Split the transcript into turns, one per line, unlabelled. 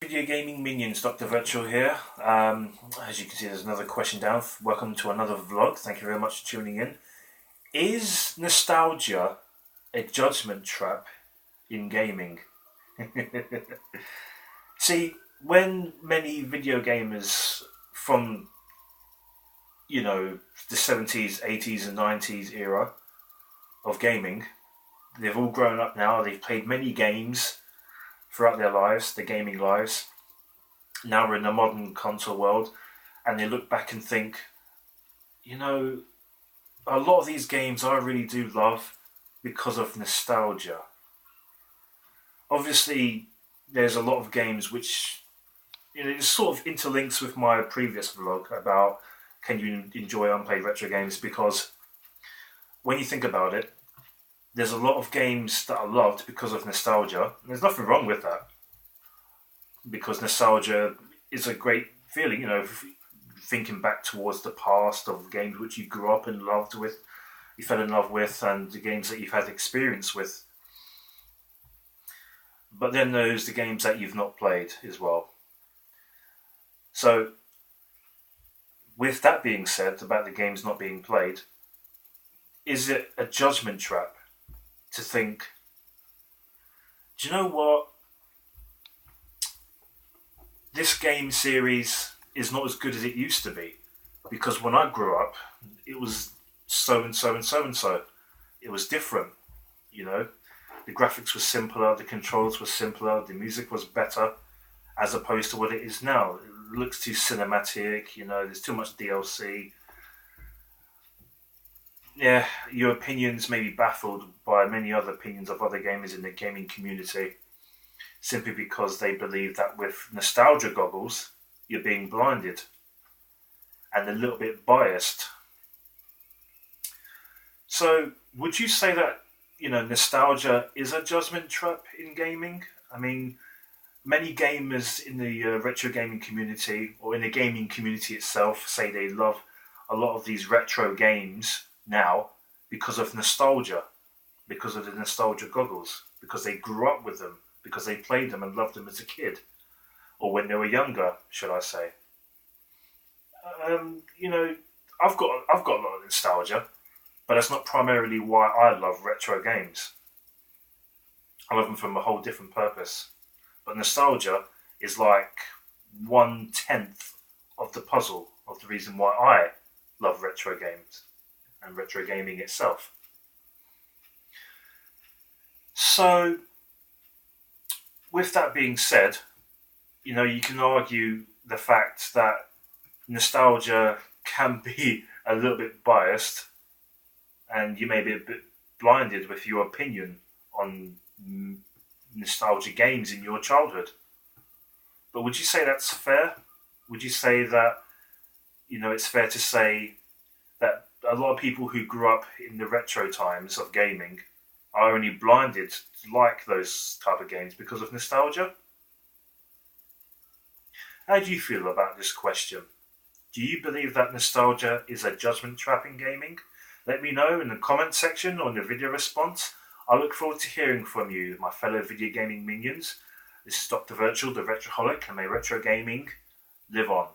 Video gaming minions, Dr. Virtual here. As you can see, there's another question down. Welcome to another vlog. Thank you very much for tuning in. Is nostalgia a judgment trap in gaming? See, when many video gamers from, the 70s, 80s and 90s era of gaming, they've all grown up now, they've played many games throughout their lives, their gaming lives. Now we're in the modern console world, and they look back and think, a lot of these games I really do love because of nostalgia. Obviously, there's a lot of games which, it sort of interlinks with my previous vlog about can you enjoy unplayed retro games, because when you think about it, there's a lot of games that are loved because of nostalgia. There's nothing wrong with that, because nostalgia is a great feeling, thinking back towards the past of games which you grew up and loved with, you fell in love with, and the games that you've had experience with. But then there's the games that you've not played as well. So, with that being said about the games not being played, is it a judgment trap to think, do you know what? This game series is not as good as it used to be, because when I grew up, it was so and so and so and so. It was different, The graphics were simpler, the controls were simpler, the music was better, as opposed to what it is now. It looks too cinematic, there's too much DLC. Yeah, your opinions may be baffled by many other opinions of other gamers in the gaming community, simply because they believe that with nostalgia goggles, you're being blinded and a little bit biased. So, would you say that, nostalgia is a judgment trap in gaming? I mean, many gamers in the retro gaming community, or in the gaming community itself, say they love a lot of these retro games now because of nostalgia, because of the nostalgia goggles, because they grew up with them, because they played them and loved them as a kid, or when they were younger, should I say. I've got a lot of nostalgia, but that's not primarily why I love retro games. I love them from a whole different purpose. But nostalgia is like 1/10 of the puzzle of the reason why I love retro games and retro gaming itself. So, with that being said, you can argue the fact that nostalgia can be a little bit biased, and you may be a bit blinded with your opinion on nostalgia games in your childhood. But would you say that's fair? Would you say that, it's fair to say that a lot of people who grew up in the retro times of gaming are only blinded to like those type of games because of nostalgia? How do you feel about this question? Do you believe that nostalgia is a judgment trap in gaming? Let me know in the comment section or in the video response. I look forward to hearing from you, my fellow video gaming minions. This is Dr. Virtual, the Retroholic, and may retro gaming live on.